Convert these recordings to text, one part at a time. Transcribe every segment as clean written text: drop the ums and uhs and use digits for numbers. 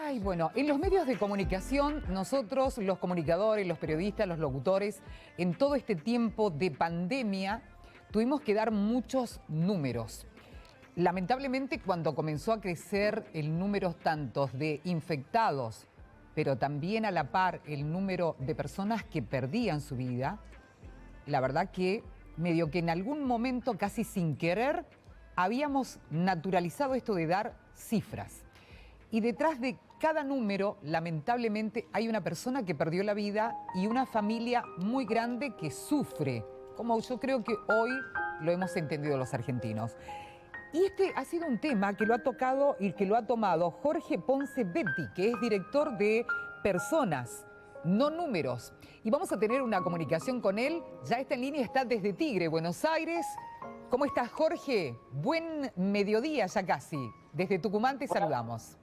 Ay, bueno, en los medios de comunicación, nosotros, los comunicadores, los periodistas, los locutores, en todo este tiempo de pandemia, tuvimos que dar muchos números. Lamentablemente, cuando comenzó a crecer el número tantos de infectados, pero también a la par el número de personas que perdían su vida, la verdad que medio que en algún momento, casi sin querer, habíamos naturalizado esto de dar cifras. Y detrás de cada número, lamentablemente, hay una persona que perdió la vida y una familia muy grande que sufre, como yo creo que hoy lo hemos entendido los argentinos. Y este ha sido un tema que lo ha tocado y que lo ha tomado Jorge Ponce Betti, que es director de Personas, no Números. Y vamos a tener una comunicación con él. Ya está en línea, está desde Tigre, Buenos Aires. ¿Cómo estás, Jorge? Buen mediodía ya casi. Desde Tucumán te saludamos.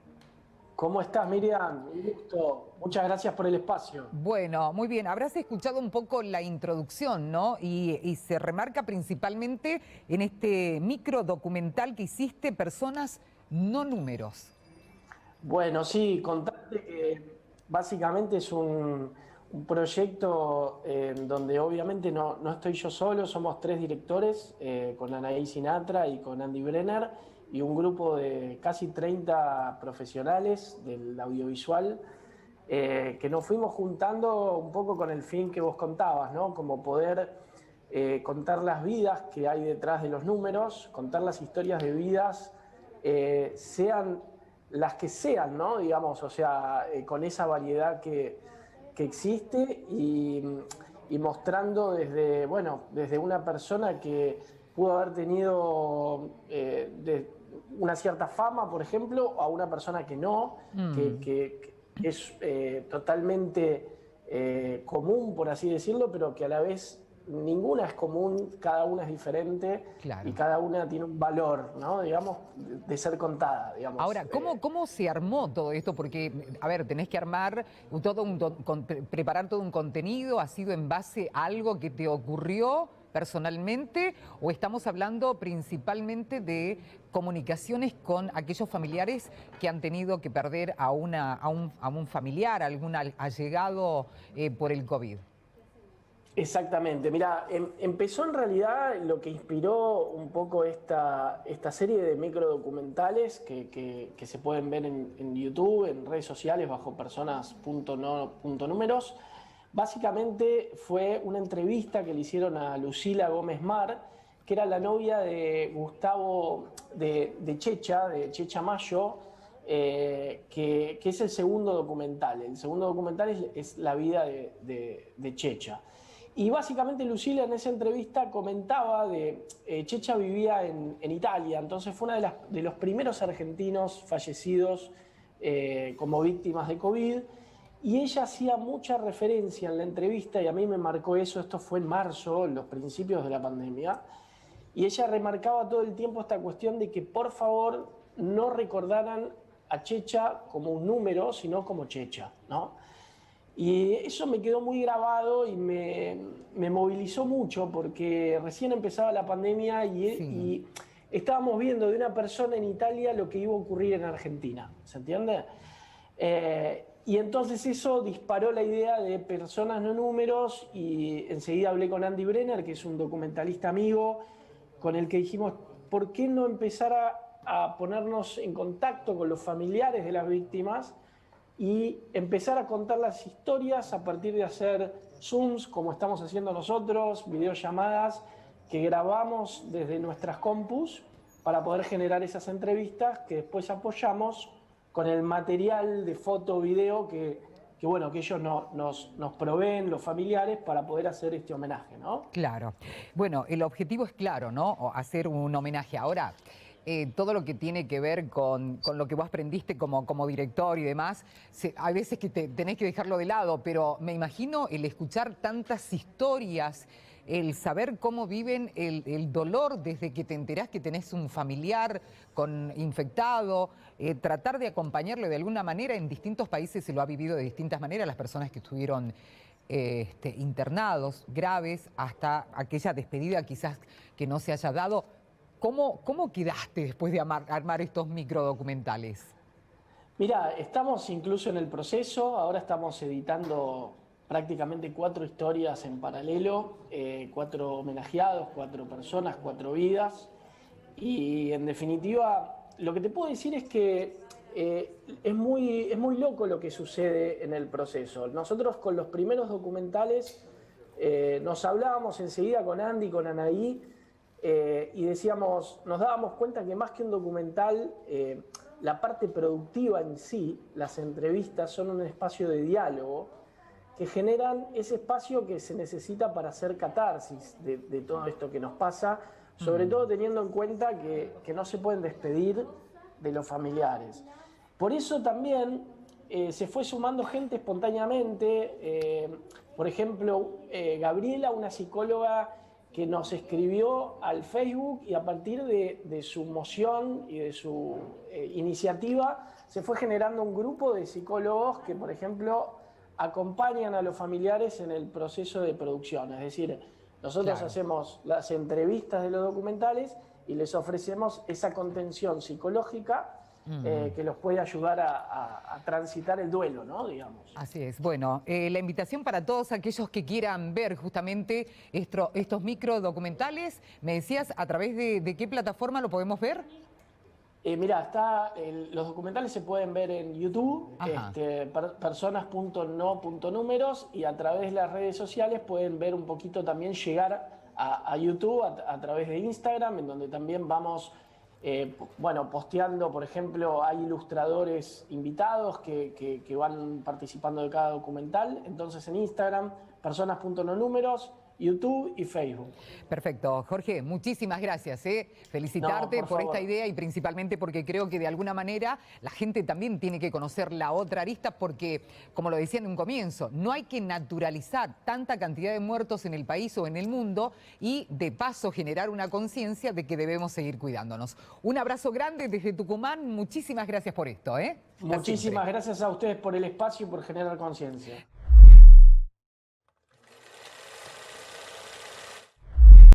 ¿Cómo estás, Miriam? Un gusto. Muchas gracias por el espacio. Bueno, muy bien. Habrás escuchado un poco la introducción, ¿no? Y se remarca principalmente en este micro documental que hiciste, Personas, no Números. Bueno, sí, contarte que básicamente es un proyecto donde obviamente no estoy yo solo, somos tres directores, con Anaí Sinatra y con Andy Brenner, y un grupo de casi 30 profesionales del audiovisual, que nos fuimos juntando un poco con el fin que vos contabas, ¿no? Como poder contar las vidas que hay detrás de los números, contar las historias de vidas, sean las que sean, ¿no? Digamos, o sea, con esa variedad que existe y mostrando desde una persona que pudo haber tenido una cierta fama, por ejemplo, a una persona que no, que es totalmente común, por así decirlo, pero que a la vez ninguna es común, cada una es diferente. Claro. Y cada una tiene un valor, ¿no? Digamos, de ser contada, digamos. Ahora, ¿cómo se armó todo esto? Porque, a ver, tenés que armar preparar todo un contenido. ¿Ha sido en base a algo que te ocurrió personalmente? ¿O estamos hablando principalmente de comunicaciones con aquellos familiares que han tenido que perder a un familiar, a algún allegado por el COVID? Exactamente, mira, empezó en realidad lo que inspiró un poco esta serie de microdocumentales que se pueden ver en YouTube, en redes sociales, bajo personas.no.números. Básicamente fue una entrevista que le hicieron a Lucila Gómez Mar, que era la novia de Gustavo de Checha Mayo, que es el segundo documental. El segundo documental es la vida de Checha. Y básicamente Lucila en esa entrevista comentaba Checha vivía en Italia, entonces fue una de los primeros argentinos fallecidos como víctimas de COVID, y ella hacía mucha referencia en la entrevista, y a mí me marcó eso, esto fue en marzo, en los principios de la pandemia, y ella remarcaba todo el tiempo esta cuestión de que por favor no recordaran a Checha como un número, sino como Checha, ¿no? Y eso me quedó muy grabado y me movilizó mucho porque recién empezaba la pandemia y estábamos viendo de una persona en Italia lo que iba a ocurrir en Argentina, ¿se entiende? Y entonces eso disparó la idea de Personas no Números, y enseguida hablé con Andy Brenner, que es un documentalista amigo, con el que dijimos, ¿por qué no empezar a ponernos en contacto con los familiares de las víctimas y empezar a contar las historias a partir de hacer Zooms, como estamos haciendo nosotros, videollamadas que grabamos desde nuestras compus para poder generar esas entrevistas que después apoyamos con el material de foto, video que ellos nos proveen, los familiares, para poder hacer este homenaje, ¿no? Claro. Bueno, el objetivo es claro, ¿no? Hacer un homenaje. Ahora, todo lo que tiene que ver con lo que vos aprendiste como director y demás, hay veces que tenés que dejarlo de lado, pero me imagino el escuchar tantas historias, el saber cómo viven el dolor desde que te enterás que tenés un familiar infectado, tratar de acompañarlo de alguna manera. En distintos países se lo ha vivido de distintas maneras, las personas que estuvieron internados, graves, hasta aquella despedida quizás que no se haya dado. ¿Cómo quedaste después de armar estos microdocumentales? Mira, estamos incluso en el proceso, ahora estamos editando prácticamente 4 historias en paralelo, 4 homenajeados, 4 personas, 4 vidas. Y en definitiva, lo que te puedo decir es que es muy loco lo que sucede en el proceso. Nosotros con los primeros documentales nos hablábamos enseguida con Andy, con Anaí, y decíamos, nos dábamos cuenta que más que un documental, la parte productiva en sí, las entrevistas son un espacio de diálogo que generan ese espacio que se necesita para hacer catarsis de todo esto que nos pasa, sobre todo teniendo en cuenta que no se pueden despedir de los familiares. Por eso también se fue sumando gente espontáneamente, por ejemplo, Gabriela, una psicóloga que nos escribió al Facebook y a partir de su moción y de su iniciativa se fue generando un grupo de psicólogos que, por ejemplo, acompañan a los familiares en el proceso de producción. Es decir, nosotros hacemos las entrevistas de los documentales y les ofrecemos esa contención psicológica que los puede ayudar a transitar el duelo, ¿no? Digamos. Así es. Bueno, la invitación para todos aquellos que quieran ver justamente estos micro documentales, me decías, ¿a través de qué plataforma lo podemos ver? Mirá, los documentales se pueden ver en YouTube, personas.no.números, y a través de las redes sociales pueden ver un poquito también, llegar a YouTube a través de Instagram, en donde también vamos posteando, por ejemplo, hay ilustradores invitados que van participando de cada documental. Entonces en Instagram, personas.nonúmeros, YouTube y Facebook. Perfecto. Jorge, muchísimas gracias. Felicitarte por esta idea y principalmente porque creo que de alguna manera la gente también tiene que conocer la otra arista porque, como lo decía en un comienzo, no hay que naturalizar tanta cantidad de muertos en el país o en el mundo y de paso generar una conciencia de que debemos seguir cuidándonos. Un abrazo grande desde Tucumán. Muchísimas gracias por esto. Muchísimas gracias a ustedes por el espacio y por generar conciencia.